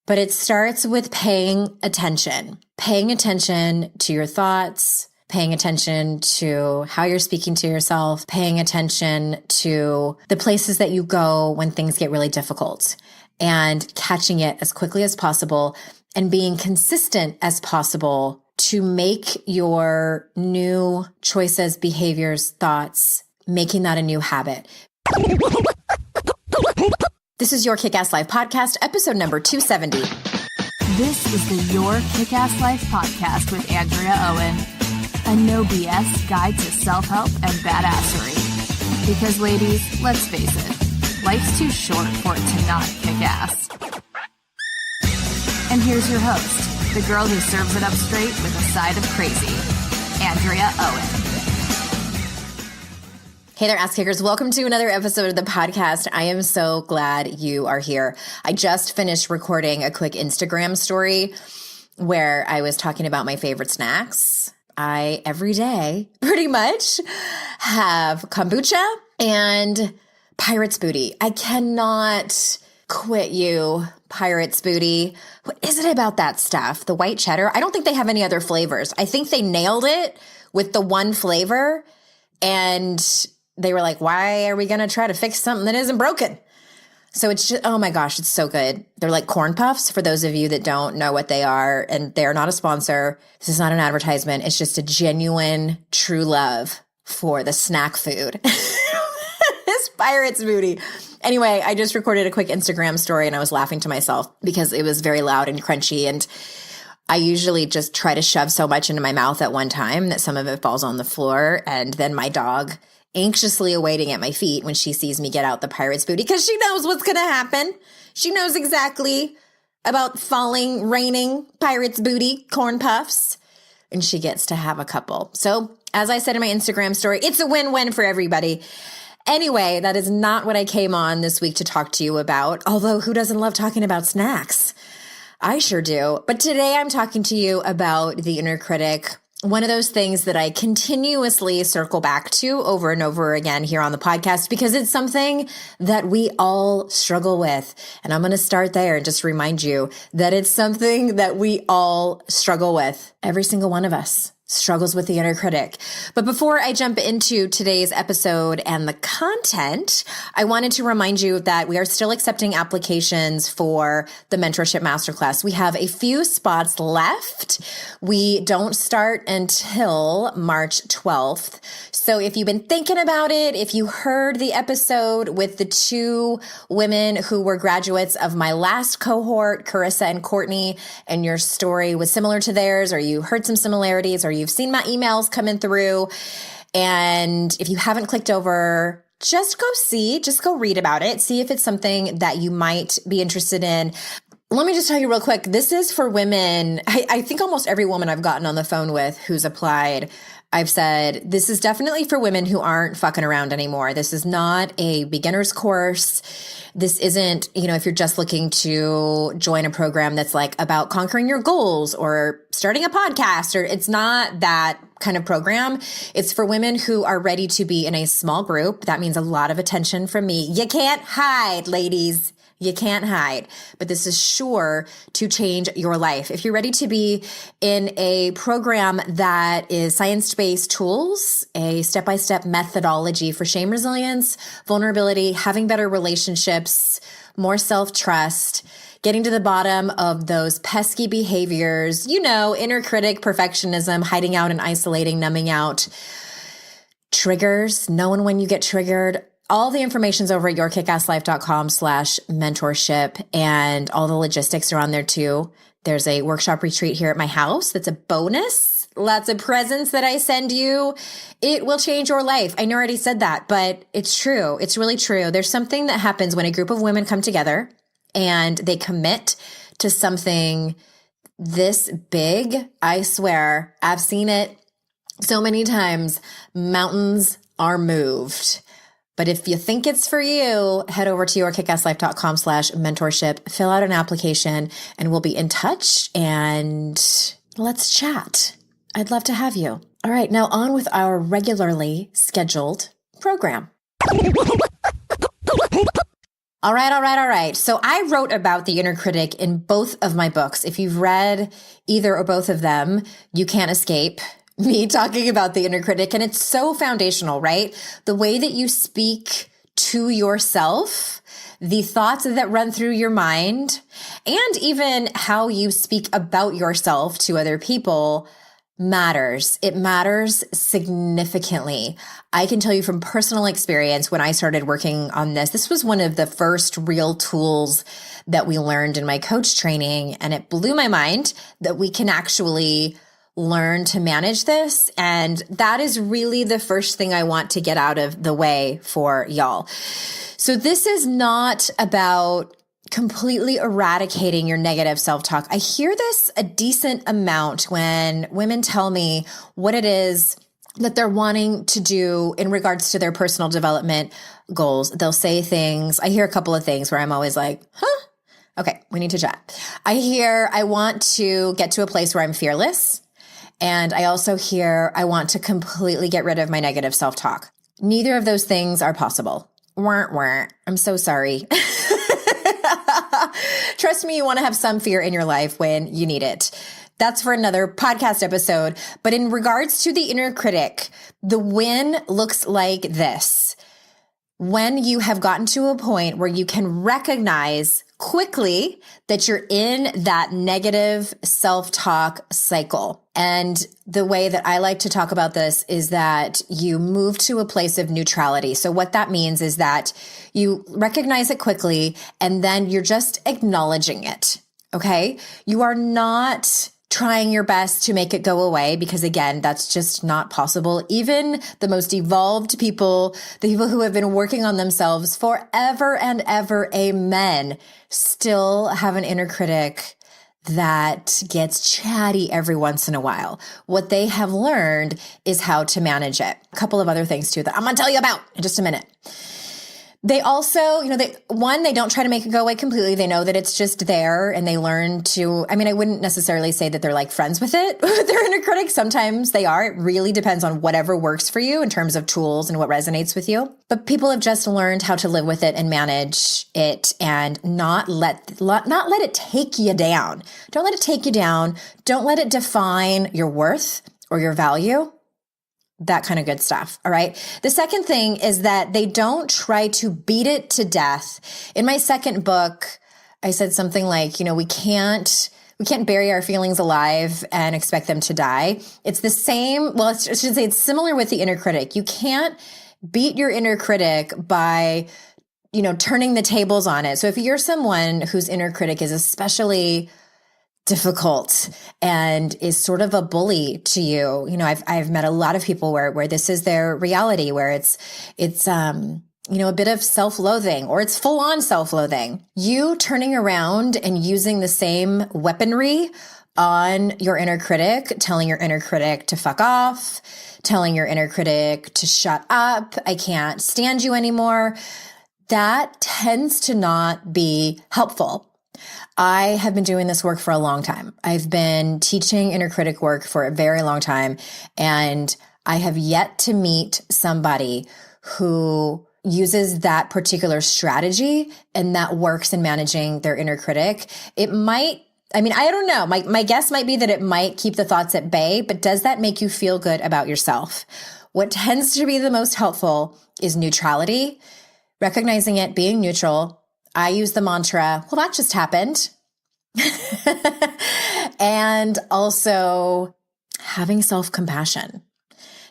But it starts with paying attention to your thoughts, paying attention to how you're speaking to yourself, paying attention to the places that you go when things get really difficult, and catching it as quickly as possible and being consistent as possible to make your new choices, behaviors, thoughts, making that a new habit. This is Your Kick-Ass Life Podcast, episode number 270. This is the Your Kick-Ass Life Podcast with Andrea Owen, a no BS guide to self-help and badassery. Because ladies, let's face it, life's too short for it to not kick ass. And here's your host, the girl who serves it up straight with a side of crazy, Andrea Owen. Hey there, ass kickers. Welcome to another episode of the podcast. I am so glad you are here. I just finished recording a quick Instagram story where I was talking about my favorite snacks. I, every day, pretty much, have kombucha and Pirate's Booty. I cannot quit you, Pirate's Booty. What is it about that stuff? The white cheddar? I don't think they have any other flavors. I think they nailed it with the one flavor, and they were like, why are we going to try to fix something that isn't broken? So it's just, oh my gosh, it's so good. They're like corn puffs for those of you that don't know what they are, and they're not a sponsor. This is not an advertisement. It's just a genuine, true love for the snack food. This Pirate's Booty. Anyway, I just recorded a quick Instagram story and I was laughing to myself because it was very loud and crunchy, and I usually just try to shove so much into my mouth at one time that some of it falls on the floor, and then my dog anxiously awaiting at my feet when she sees me get out the Pirate's Booty because she knows what's going to happen. She knows exactly about falling, raining Pirate's Booty corn puffs, and she gets to have a couple. So as I said in my Instagram story, it's a win-win for everybody. Anyway, that is not what I came on this week to talk to you about, although who doesn't love talking about snacks? I sure do. But today I'm talking to you about the inner critic, one of those things that I continuously circle back to over and over again here on the podcast because it's something that we all struggle with. And I'm going to start there and just remind you that it's something that we all struggle with. Every single one of us struggles with the inner critic. But before I jump into today's episode and the content, I wanted to remind you that we are still accepting applications for the Mentorship Masterclass. We have a few spots left. We don't start until March 12th. So if you've been thinking about it, if you heard the episode with the two women who were graduates of my last cohort, Carissa and Courtney, and your story was similar to theirs, or you heard some similarities, or you've seen my emails coming through, and if you haven't clicked over, just go read about it, see if it's something that you might be interested in. Let me just tell you real quick, this is for women. I think almost every woman I've gotten on the phone with who's applied, I've said, this is definitely for women who aren't fucking around anymore. This is not a beginner's course. This isn't, if you're just looking to join a program that's like about conquering your goals or starting a podcast, or it's not that kind of program. It's for women who are ready to be in a small group. That means a lot of attention from me. You can't hide, ladies. You can't hide, but this is sure to change your life. If you're ready to be in a program that is science-based tools, a step-by-step methodology for shame resilience, vulnerability, having better relationships, more self-trust, getting to the bottom of those pesky behaviors, inner critic, perfectionism, hiding out and isolating, numbing out, triggers, knowing when you get triggered. All the information's over at yourkickasslife.com/mentorship, and all the logistics are on there too. There's a workshop retreat here at my house that's a bonus. Lots of presents that I send you. It will change your life. I know I already said that, but it's true. It's really true. There's something that happens when a group of women come together and they commit to something this big. I swear, I've seen it so many times. Mountains are moved. But if you think it's for you, head over to yourkickasslife.com/mentorship, fill out an application, and we'll be in touch, and let's chat. I'd love to have you. All right, now on with our regularly scheduled program. All right. So I wrote about the inner critic in both of my books. If you've read either or both of them, you can't escape me talking about the inner critic. And it's so foundational, right? The way that you speak to yourself, the thoughts that run through your mind, and even how you speak about yourself to other people matters. It matters significantly. I can tell you from personal experience, when I started working on this was one of the first real tools that we learned in my coach training. And it blew my mind that we can actually learn to manage this. And that is really the first thing I want to get out of the way for y'all. So this is not about completely eradicating your negative self-talk. I hear this a decent amount when women tell me what it is that they're wanting to do in regards to their personal development goals. They'll say things. I hear a couple of things where I'm always like, okay, we need to chat. I want to get to a place where I'm fearless. And I also hear, I want to completely get rid of my negative self-talk. Neither of those things are possible. I'm so sorry. Trust me, you want to have some fear in your life when you need it. That's for another podcast episode. But in regards to the inner critic, the win looks like this. When you have gotten to a point where you can recognize quickly that you're in that negative self-talk cycle. And the way that I like to talk about this is that you move to a place of neutrality. So what that means is that you recognize it quickly and then you're just acknowledging it. Okay? You are not trying your best to make it go away because, again, that's just not possible. Even the most evolved people, the people who have been working on themselves forever and ever, amen, still have an inner critic that gets chatty every once in a while. What they have learned is how to manage it. A couple of other things too that I'm going to tell you about in just a minute. They also, they don't try to make it go away completely. They know that it's just there and they learn to, I wouldn't necessarily say that they're like friends with it, with their inner critic. Sometimes they are. It really depends on whatever works for you in terms of tools and what resonates with you. But people have just learned how to live with it and manage it and not let it take you down. Don't let it take you down. Don't let it define your worth or your value. That kind of good stuff. All right. The second thing is that they don't try to beat it to death. In my second book, I said something like, we can't bury our feelings alive and expect them to die. It's the same. Well, I should say it's similar with the inner critic. You can't beat your inner critic by, turning the tables on it. So if you're someone whose inner critic is especially difficult and is sort of a bully to you. I've met a lot of people where this is their reality, where it's a bit of self-loathing or it's full on self-loathing. You turning around and using the same weaponry on your inner critic, telling your inner critic to fuck off, telling your inner critic to shut up. I can't stand you anymore. That tends to not be helpful. I have been doing this work for a long time. I've been teaching inner critic work for a very long time, and I have yet to meet somebody who uses that particular strategy and that works in managing their inner critic. It might, I don't know. My guess might be that it might keep the thoughts at bay, but does that make you feel good about yourself? What tends to be the most helpful is neutrality, recognizing it, being neutral. I use the mantra, well, that just happened. And also having self-compassion,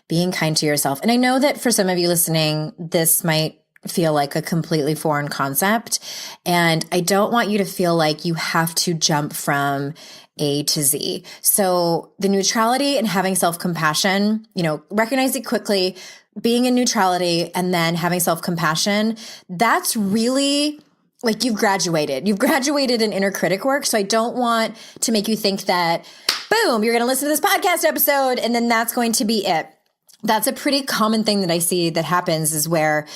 being kind to yourself. And I know that for some of you listening, this might feel like a completely foreign concept. And I don't want you to feel like you have to jump from A to Z. So the neutrality and having self-compassion, recognize it quickly, being in neutrality and then having self-compassion, that's really like you've graduated in inner critic work. So I don't want to make you think that, boom, you're going to listen to this podcast episode and then that's going to be it. That's a pretty common thing that I see that happens is where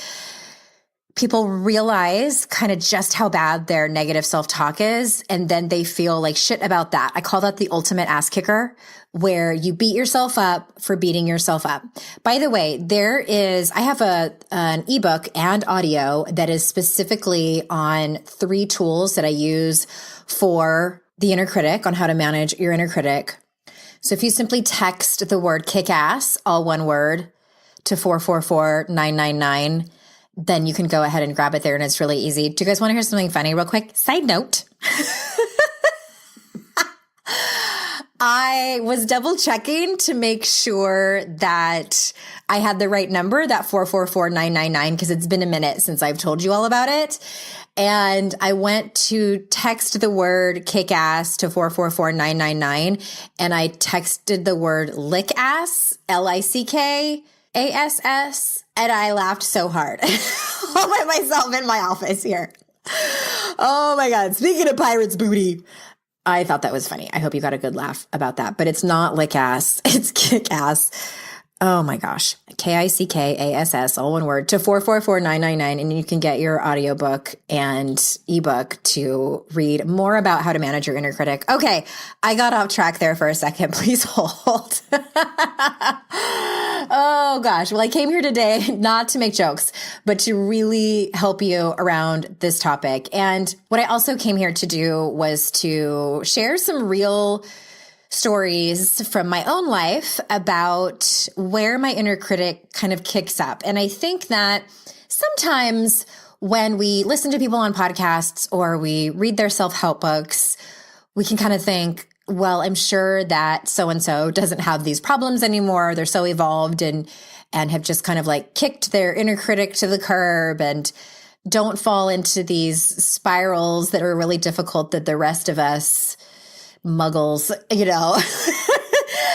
people realize kind of just how bad their negative self-talk is, and then they feel like shit about that. I call that the ultimate ass kicker, where you beat yourself up for beating yourself up. By the way, I have an ebook and audio that is specifically on 3 tools that I use for the inner critic, on how to manage your inner critic. So if you simply text the word kick ass, all one word, to 444-999, then you can go ahead and grab it there, and it's really easy. Do you guys want to hear something funny real quick? Side note. I was double checking to make sure that I had the right number, that 444-999, because it's been a minute since I've told you all about it. And I went to text the word kick ass to 444-999, and I texted the word lick ass, LICKASS, and I laughed so hard all by myself in my office here. Oh my God. Speaking of pirates booty, I thought that was funny. I hope you got a good laugh about that, but it's not lick ass. It's kick ass. Oh my gosh. KICKASS, all one word, to 444-999. And you can get your audiobook and ebook to read more about how to manage your inner critic. Okay. I got off track there for a second. Please hold. Oh gosh. Well, I came here today not to make jokes, but to really help you around this topic. And what I also came here to do was to share some real stories from my own life about where my inner critic kind of kicks up. And I think that sometimes when we listen to people on podcasts or we read their self-help books, we can kind of think, well, I'm sure that so-and-so doesn't have these problems anymore. They're so evolved and have just kind of like kicked their inner critic to the curb and don't fall into these spirals that are really difficult that the rest of us muggles,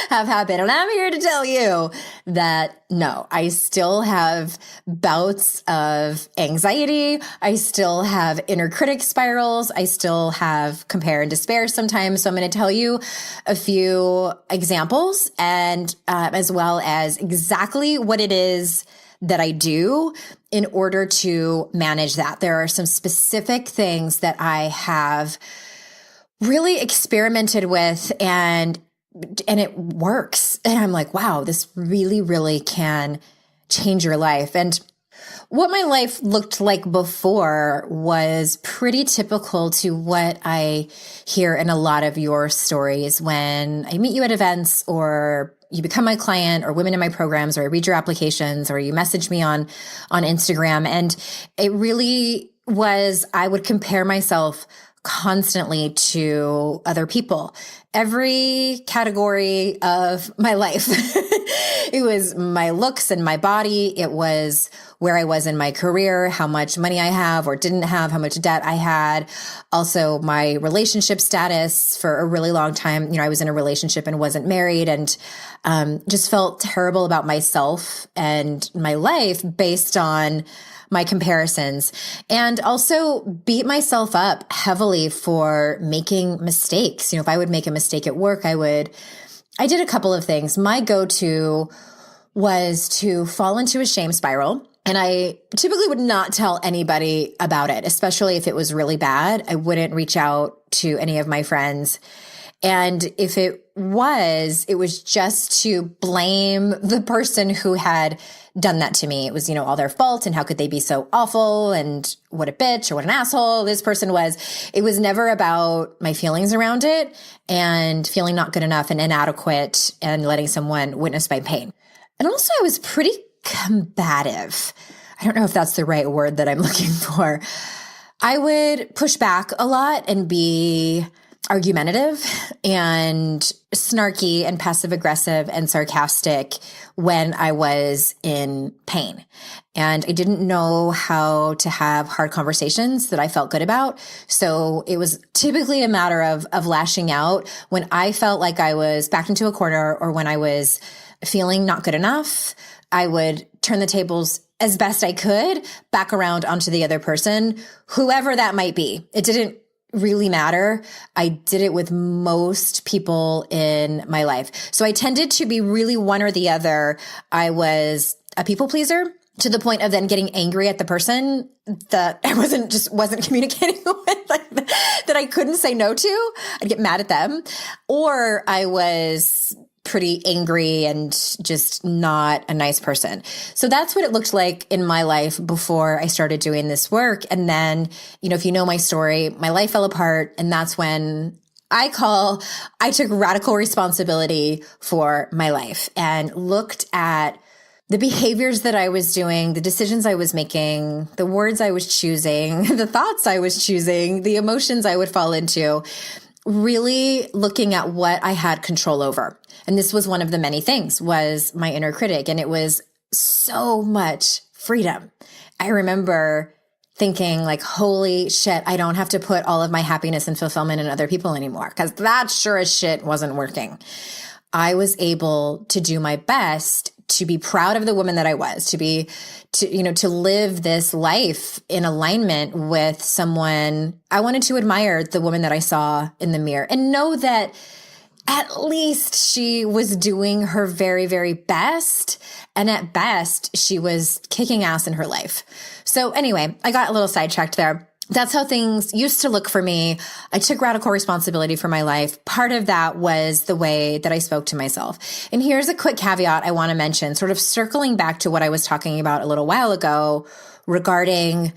have happened. And I'm here to tell you that no, I still have bouts of anxiety. I still have inner critic spirals. I still have compare and despair sometimes. So I'm going to tell you a few examples and as well as exactly what it is that I do in order to manage that. There are some specific things that I have really experimented with and it works. And I'm like, wow, this really, really can change your life. And what my life looked like before was pretty typical to what I hear in a lot of your stories when I meet you at events or you become my client or women in my programs or I read your applications or you message me on Instagram. And it really was, I would compare myself constantly to other people, every category of my life. It was my looks and my body. It was where I was in my career, how much money I have or didn't have, how much debt I had. Also my relationship status for a really long time. I was in a relationship and wasn't married and just felt terrible about myself and my life based on my comparisons, and also beat myself up heavily for making mistakes. If I would make a mistake at work, I did a couple of things. My go-to was to fall into a shame spiral. And I typically would not tell anybody about it, especially if it was really bad. I wouldn't reach out to any of my friends. And if it was just to blame the person who had done that to me. It was, all their fault and how could they be so awful and what a bitch or what an asshole this person was. It was never about my feelings around it and feeling not good enough and inadequate and letting someone witness my pain. And also I was pretty combative. I don't know if that's the right word that I'm looking for. I would push back a lot and be argumentative and snarky and passive aggressive and sarcastic when I was in pain. And I didn't know how to have hard conversations that I felt good about. So it was typically a matter of lashing out when I felt like I was backed into a corner or when I was feeling not good enough. I would turn the tables as best I could back around onto the other person, whoever that might be. It didn't really matter. I did it with most people in my life. So I tended to be really one or the other. I was a people pleaser to the point of then getting angry at the person that I wasn't communicating with, like, that I couldn't say no to. I'd get mad at them, or I was pretty angry and just not a nice person. So that's what it looked like in my life before I started doing this work. And then, if you know my story, my life fell apart. And that's when I took radical responsibility for my life and looked at the behaviors that I was doing, the decisions I was making, the words I was choosing, the thoughts I was choosing, the emotions I would fall into, really looking at what I had control over. And this was one of the many things, was my inner critic. And it was so much freedom. I remember thinking, like, holy shit, I don't have to put all of my happiness and fulfillment in other people anymore, because that sure as shit wasn't working. I was able to do my best to be proud of the woman that I was, to live this life in alignment with someone. I wanted to admire the woman that I saw in the mirror and know that at least she was doing her very, very best. And at best, she was kicking ass in her life. So anyway, I got a little sidetracked there. That's how things used to look for me. I took radical responsibility for my life. Part of that was the way that I spoke to myself. And here's a quick caveat I want to mention, sort of circling back to what I was talking about a little while ago regarding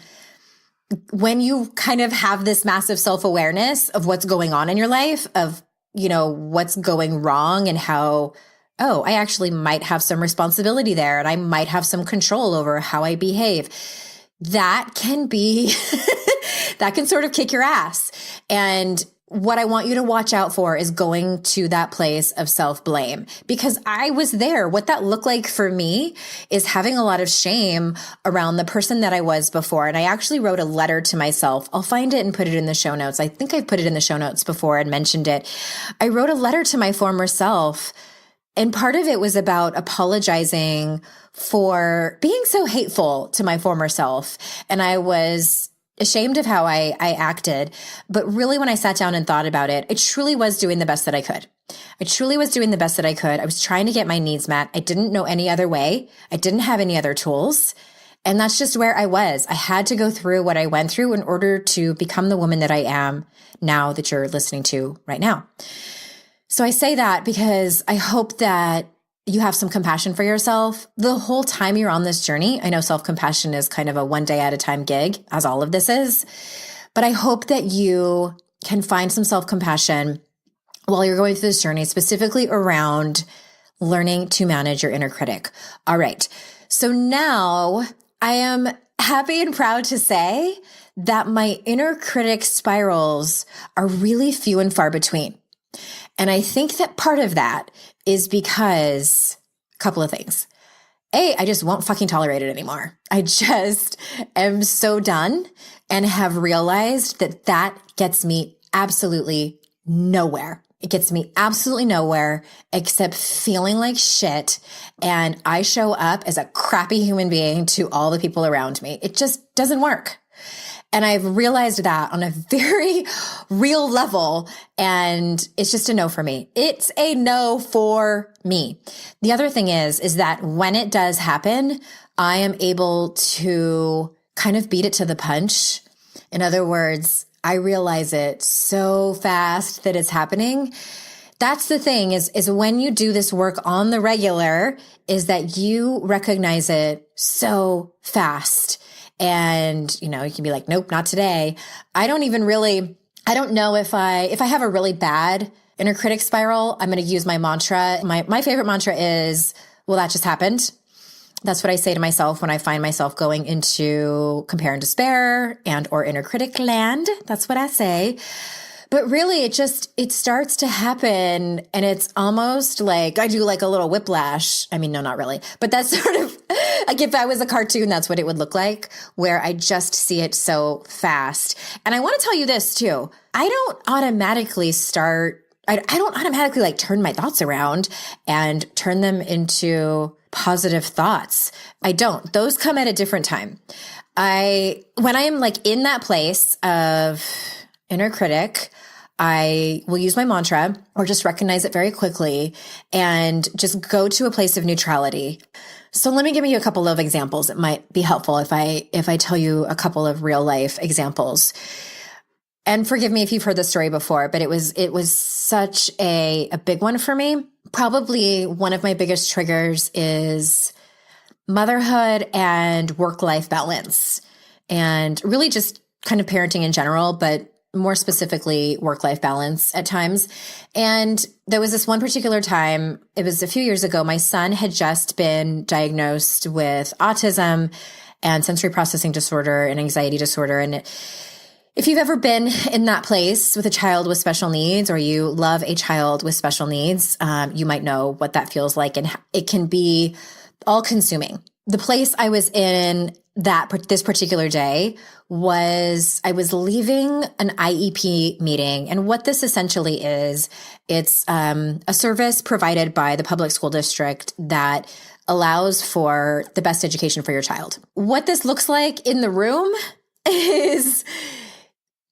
when you kind of have this massive self-awareness of what's going on in your life, of, what's going wrong and how, oh, I actually might have some responsibility there and I might have some control over how I behave. That can be, that can sort of kick your ass. And what I want you to watch out for is going to that place of self-blame, because I was there. What that looked like for me is having a lot of shame around the person that I was before. And I actually wrote a letter to myself. I'll find it and put it in the show notes. I think I've put it in the show notes before and mentioned it. I wrote a letter to my former self. And part of it was about apologizing for being so hateful to my former self. And I was ashamed of how I acted. But really, when I sat down and thought about it, I truly was doing the best that I could. I truly was doing the best that I could. I was trying to get my needs met. I didn't know any other way. I didn't have any other tools. And that's just where I was. I had to go through what I went through in order to become the woman that I am now, that you're listening to right now. So I say that because I hope that you have some compassion for yourself the whole time you're on this journey. I know self-compassion is kind of a one day at a time gig, as all of this is, but I hope that you can find some self-compassion while you're going through this journey, specifically around learning to manage your inner critic. All right. So now I am happy and proud to say that my inner critic spirals are really few and far between. And I think that part of that is because a couple of things. A, I just won't fucking tolerate it anymore. I just am so done and have realized that that gets me absolutely nowhere. It gets me absolutely nowhere except feeling like shit. And I show up as a crappy human being to all the people around me. It just doesn't work. And I've realized that on a very real level, and it's just a no for me. It's a no for me. The other thing is that when it does happen, I am able to kind of beat it to the punch. In other words, I realize it so fast that it's happening. That's the thing is when you do this work on the regular, is that you recognize it so fast. And, you can be like, nope, not today. I don't know if I have a really bad inner critic spiral, I'm going to use my mantra. My favorite mantra is, well, that just happened. That's what I say to myself when I find myself going into compare and despair and or inner critic land. That's what I say. But really, it starts to happen, and it's almost like I do like a little whiplash. I mean, no, not really. But that's sort of like if I was a cartoon, that's what it would look like, where I just see it so fast. And I want to tell you this too. I don't automatically like turn my thoughts around and turn them into positive thoughts. I don't. Those come at a different time. When I am like in that place of inner critic, I will use my mantra or just recognize it very quickly and just go to a place of neutrality. So let me give you a couple of examples. It might be helpful if I tell you a couple of real life examples. And forgive me if you've heard this story before, but it was such a big one for me. Probably one of my biggest triggers is motherhood and work-life balance, and really just kind of parenting in general, but more specifically work-life balance at times. And there was this one particular time, it was a few years ago, my son had just been diagnosed with autism and sensory processing disorder and anxiety disorder. And if you've ever been in that place with a child with special needs, or you love a child with special needs, you might know what that feels like. And it can be all-consuming. The place I was in this particular day was I was leaving an IEP meeting. And what this essentially is, it's a service provided by the public school district that allows for the best education for your child. What this looks like in the room is,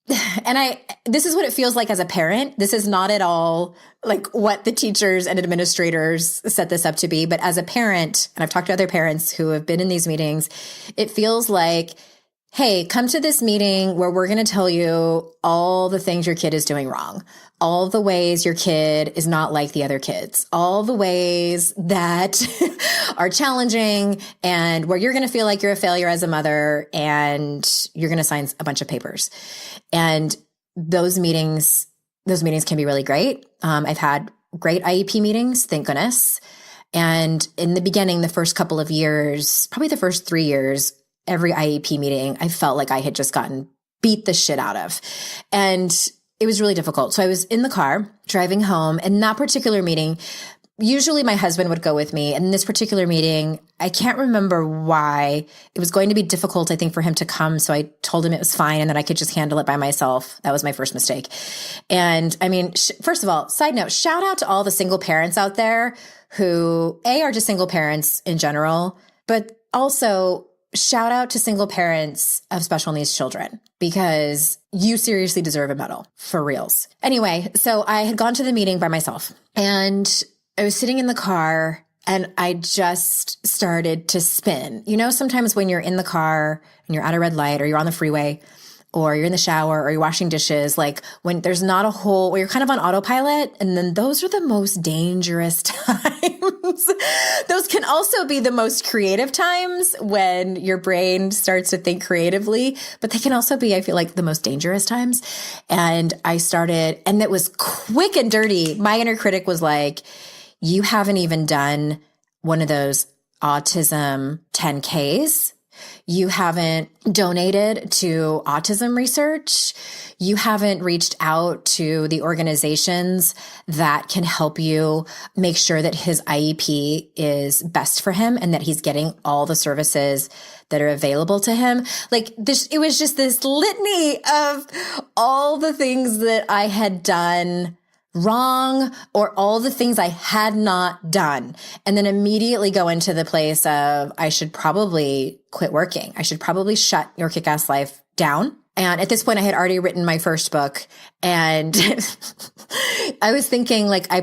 this is what it feels like as a parent. This is not at all like what the teachers and administrators set this up to be. But as a parent, and I've talked to other parents who have been in these meetings, it feels like, hey, come to this meeting where we're going to tell you all the things your kid is doing wrong, all the ways your kid is not like the other kids, all the ways that are challenging, and where you're going to feel like you're a failure as a mother, and you're going to sign a bunch of papers. And those meetings can be really great. I've had great IEP meetings, thank goodness. And in the beginning, the first couple of years, probably the first 3 years, every IEP meeting, I felt like I had just gotten beat the shit out of. And it was really difficult. So I was in the car driving home, and that particular meeting, usually my husband would go with me. And in this particular meeting, I can't remember why. It was going to be difficult, I think, for him to come. So I told him it was fine and that I could just handle it by myself. That was my first mistake. And I mean, first of all, side note, shout out to all the single parents out there who, are just single parents in general, but also shout out to single parents of special needs children, because you seriously deserve a medal, for reals. Anyway, so I had gone to the meeting by myself, and I was sitting in the car, and I just started to spin. You know, sometimes when you're in the car and you're at a red light, or you're on the freeway, or you're in the shower, or you're washing dishes, like when there's not a whole, where you're kind of on autopilot, and then those are the most dangerous times. Those can also be the most creative times when your brain starts to think creatively, but they can also be, I feel like, the most dangerous times. And I started, and it was quick and dirty. My inner critic was like, you haven't even done one of those autism 10Ks. You haven't donated to autism research. You haven't reached out to the organizations that can help you make sure that his IEP is best for him and that he's getting all the services that are available to him. Like this, it was just this litany of all the things that I had done wrong, or all the things I had not done. And then immediately go into the place of, I should probably quit working. I should probably shut Your Kick-Ass Life down. And at this point, I had already written my first book, and I was thinking, like, I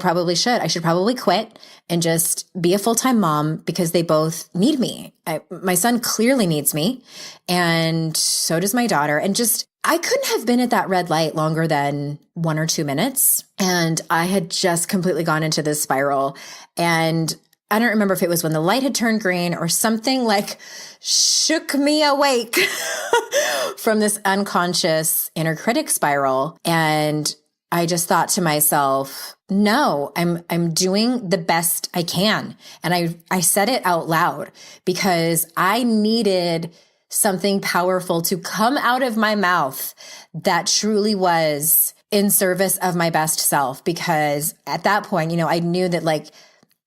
should probably quit and just be a full-time mom, because they both need me. My son clearly needs me, and so does my daughter. And just, I couldn't have been at that red light longer than 1 or 2 minutes. And I had just completely gone into this spiral. And I don't remember if it was when the light had turned green or something, like shook me awake from this unconscious inner critic spiral. And I just thought to myself, no, I'm doing the best I can. And I said it out loud because I needed something powerful to come out of my mouth that truly was in service of my best self. Because at that point, you know, I knew that, like,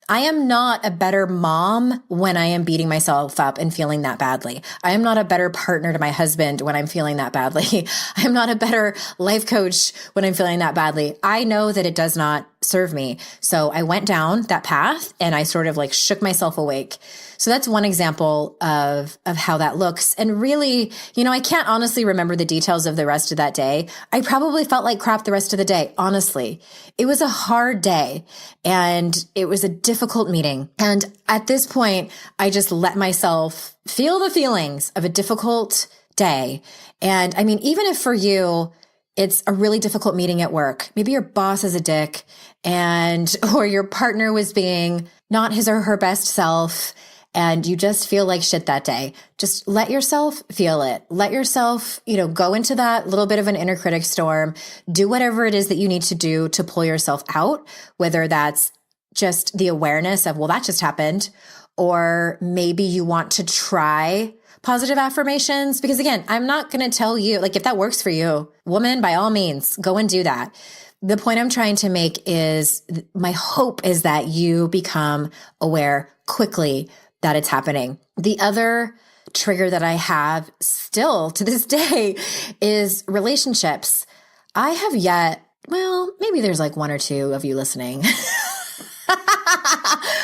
I am not a better mom when I am beating myself up and feeling that badly. I am not a better partner to my husband when I'm feeling that badly. I am not a better life coach when I'm feeling that badly. I know that it does not serve me. So I went down that path and I sort of like shook myself awake. So that's one example of how that looks. And really, I can't honestly remember the details of the rest of that day. I probably felt like crap the rest of the day. Honestly, it was a hard day and it was a difficult meeting. And at this point, I just let myself feel the feelings of a difficult day. And I mean, even if for you, it's a really difficult meeting at work. Maybe your boss is a dick or your partner was being not his or her best self and you just feel like shit that day. Just let yourself feel it. Let yourself, go into that little bit of an inner critic storm. Do whatever it is that you need to do to pull yourself out, whether that's just the awareness of, well, that just happened, or maybe you want to try positive affirmations. Because again, I'm not going to tell you, like, if that works for you, woman, by all means, go and do that. The point I'm trying to make is my hope is that you become aware quickly that it's happening. The other trigger that I have still to this day is relationships. I have yet, maybe there's like one or two of you listening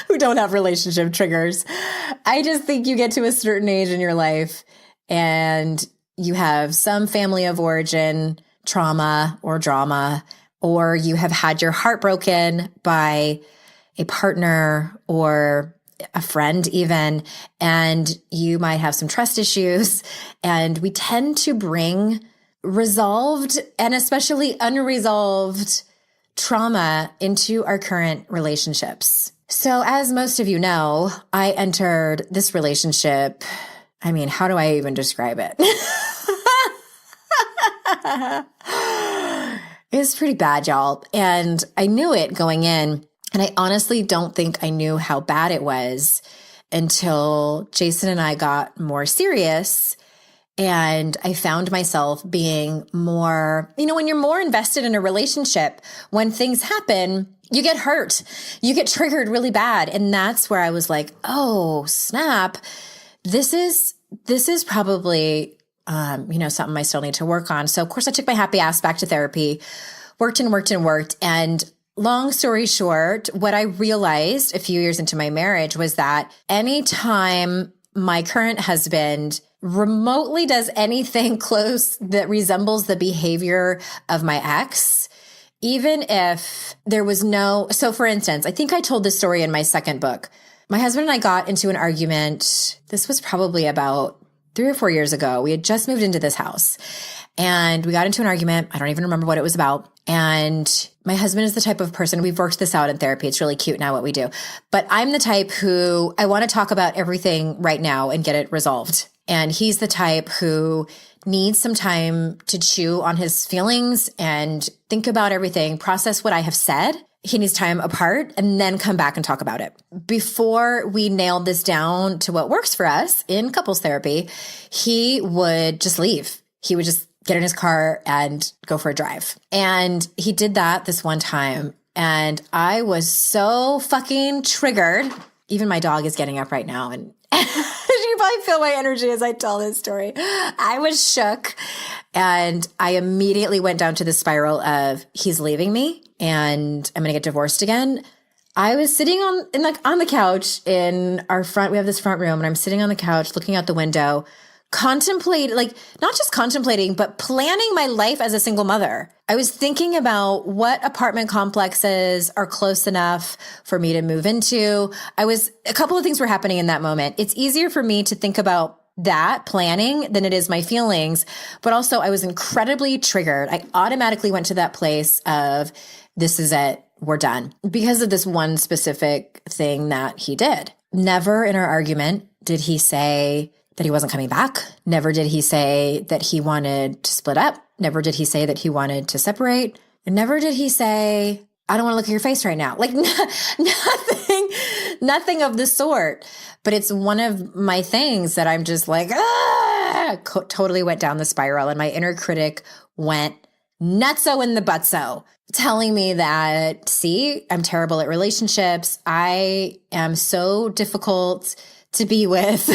who don't have relationship triggers. I just think you get to a certain age in your life and you have some family of origin trauma or drama, or you have had your heart broken by a partner or a friend even, and you might have some trust issues. And we tend to bring resolved and especially unresolved trauma into our current relationships. So as most of you know, I entered this relationship. I mean, how do I even describe it? It was pretty bad, y'all. And I knew it going in. And I honestly don't think I knew how bad it was until Jason and I got more serious. And I found myself being more, when you're more invested in a relationship, when things happen, you get hurt, you get triggered really bad. And that's where I was like, oh, snap. This is probably, something I still need to work on. So of course I took my happy ass back to therapy, worked. And long story short, what I realized a few years into my marriage was that anytime my current husband remotely does anything close that resembles the behavior of my ex, even if there was so for instance, I think I told this story in my second book. My husband and I got into an argument. This was probably about 3 or 4 years ago. We had just moved into this house and we got into an argument. I don't even remember what it was about. And my husband is the type of person, we've worked this out in therapy. It's really cute now what we do. But I'm the type who I want to talk about everything right now and get it resolved. And he's the type who needs some time to chew on his feelings and think about everything, process what I have said. He needs time apart and then come back and talk about it. Before we nailed this down to what works for us in couples therapy, he would just leave. He would just get in his car and go for a drive. And he did that this one time. And I was so fucking triggered. Even my dog is getting up right now. And you probably feel my energy as I tell this story. I was shook. And I immediately went down to the spiral of he's leaving me and I'm going to get divorced again. I was sitting on the couch in our front. We have this front room and I'm sitting on the couch looking out the window, not just contemplating, but planning my life as a single mother. I was thinking about what apartment complexes are close enough for me to move into. A couple of things were happening in that moment. It's easier for me to think about that planning than it is my feelings, but also I was incredibly triggered. I automatically went to that place of this is it, we're done, because of this one specific thing that he did. Never in our argument did he say that he wasn't coming back. Never did he say that he wanted to split up. Never did he say that he wanted to separate. And never did he say, I don't want to look at your face right now. Like nothing of the sort. But it's one of my things that I'm just like, totally went down the spiral. And my inner critic went nutso in the butso, telling me that, see, I'm terrible at relationships. I am so difficult to be with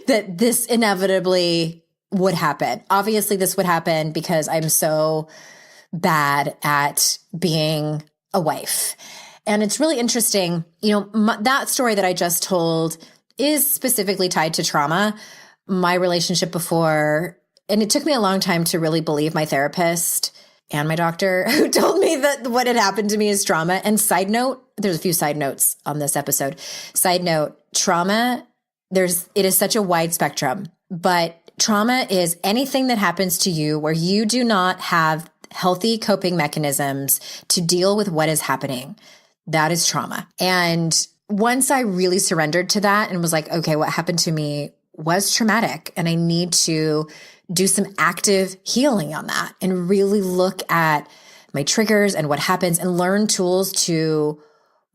that this inevitably would happen. Obviously, this would happen because I'm so bad at being a wife. And it's really interesting, that story that I just told is specifically tied to trauma. My relationship before, and it took me a long time to really believe my therapist and my doctor who told me that what had happened to me is trauma. And side note, there's a few side notes on this episode. Side note, trauma, it is such a wide spectrum, but trauma is anything that happens to you where you do not have healthy coping mechanisms to deal with what is happening. That is trauma. And once I really surrendered to that and was like, okay, what happened to me was traumatic and I need to do some active healing on that and really look at my triggers and what happens and learn tools to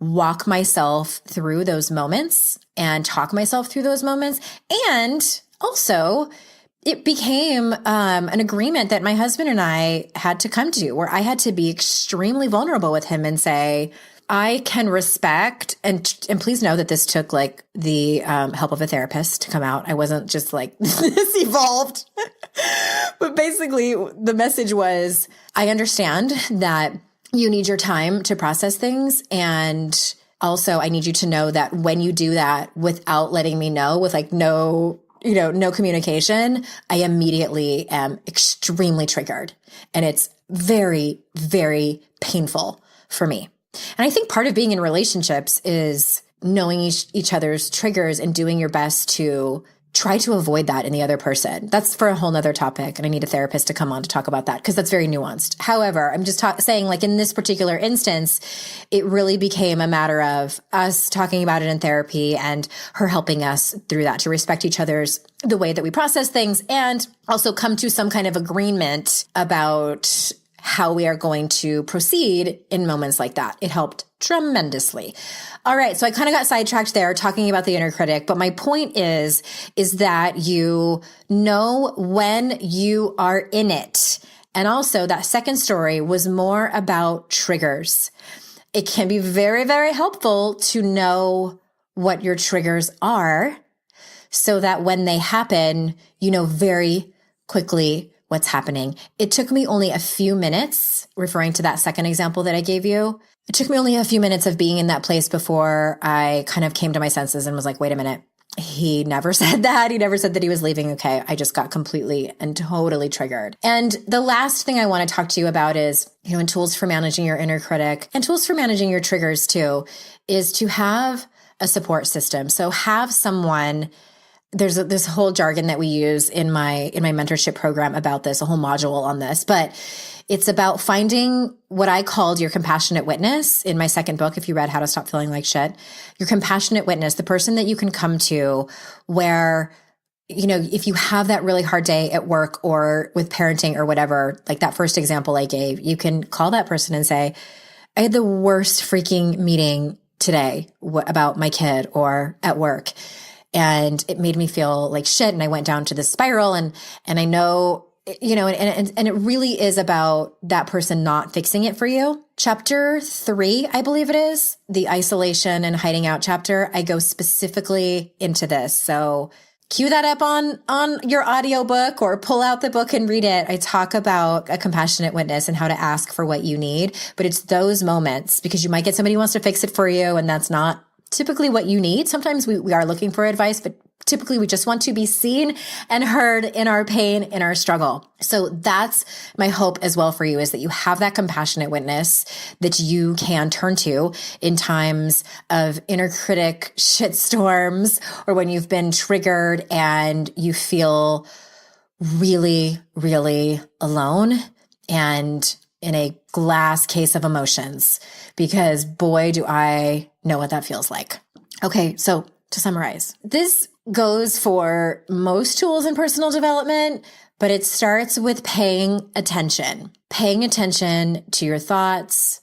walk myself through those moments and talk myself through those moments. And also, it became an agreement that my husband and I had to come to, where I had to be extremely vulnerable with him and say, I can respect, and please know that this took like the help of a therapist to come out. I wasn't just like, this evolved. But basically the message was, I understand that you need your time to process things. And also I need you to know that when you do that without letting me know, with like no communication, I immediately am extremely triggered. And it's very, very painful for me. And I think part of being in relationships is knowing each other's triggers and doing your best to try to avoid that in the other person. That's for a whole nother topic. And I need a therapist to come on to talk about that because that's very nuanced. However, I'm just saying, like in this particular instance, it really became a matter of us talking about it in therapy and her helping us through that to respect each other's, the way that we process things, and also come to some kind of agreement about how we are going to proceed in moments like that. It helped tremendously. All right. So I kind of got sidetracked there talking about the inner critic, but my point is that you know when you are in it. And also that second story was more about triggers. It can be very, very helpful to know what your triggers are so that when they happen, you know very quickly what's happening. It took me only a few minutes, referring to that second example that I gave you. It took me only a few minutes of being in that place before I kind of came to my senses and was like, wait a minute. He never said that. He never said that he was leaving. Okay. I just got completely and totally triggered. And the last thing I want to talk to you about is, in tools for managing your inner critic and tools for managing your triggers too, is to have a support system. So have someone. There's this whole jargon that we use in my mentorship program about this, a whole module on this, but it's about finding what I called your compassionate witness in my second book. If you read How to Stop Feeling Like Shit, your compassionate witness, the person that you can come to where, if you have that really hard day at work or with parenting or whatever, like that first example I gave, you can call that person and say, I had the worst freaking meeting today about my kid or at work. And it made me feel like shit. And I went down to the spiral and I know, and it really is about that person not fixing it for you. Chapter 3, I believe it is, the isolation and hiding out chapter. I go specifically into this. So cue that up on your audiobook or pull out the book and read it. I talk about a compassionate witness and how to ask for what you need, but it's those moments because you might get somebody who wants to fix it for you. And that's not typically what you need. Sometimes we are looking for advice, but typically we just want to be seen and heard in our pain, in our struggle. So that's my hope as well for you, is that you have that compassionate witness that you can turn to in times of inner critic shitstorms or when you've been triggered and you feel really, really alone and in a glass case of emotions, because boy, do I know what that feels like. Okay, so to summarize, this goes for most tools in personal development, but it starts with paying attention to your thoughts,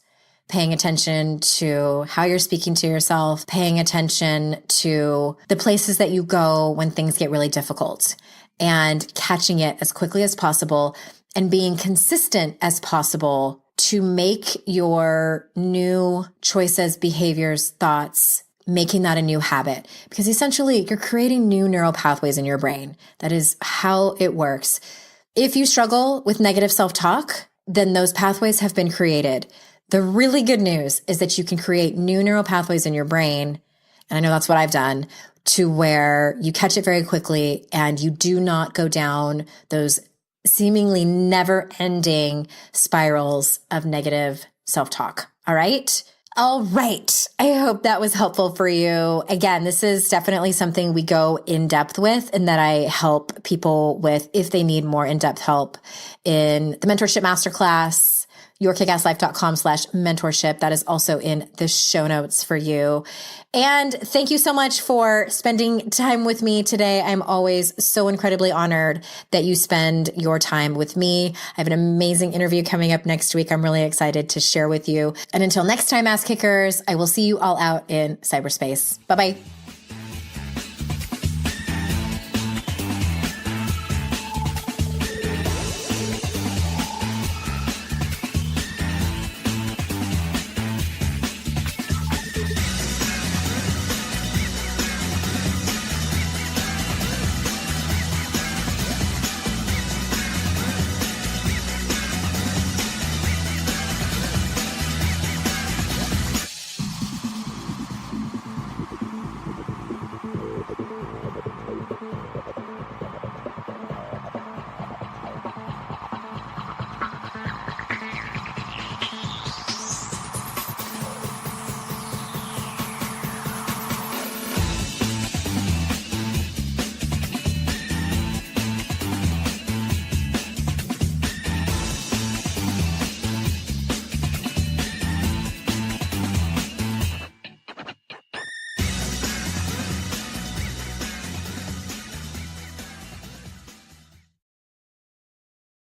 paying attention to how you're speaking to yourself, paying attention to the places that you go when things get really difficult, and catching it as quickly as possible and being consistent as possible to make your new choices, behaviors, thoughts, making that a new habit. Because essentially you're creating new neural pathways in your brain. That is how it works. If you struggle with negative self-talk, then those pathways have been created. The really good news is that you can create new neural pathways in your brain. And I know that's what I've done, to where you catch it very quickly and you do not go down those seemingly never ending spirals of negative self-talk. All right. All right. I hope that was helpful for you. Again, this is definitely something we go in depth with and that I help people with if they need more in-depth help in the mentorship masterclass, yourkickasslife.com/mentorship. That is also in the show notes for you. And thank you so much for spending time with me today. I'm always so incredibly honored that you spend your time with me. I have an amazing interview coming up next week. I'm really excited to share with you. And until next time, ass kickers, I will see you all out in cyberspace. Bye-bye.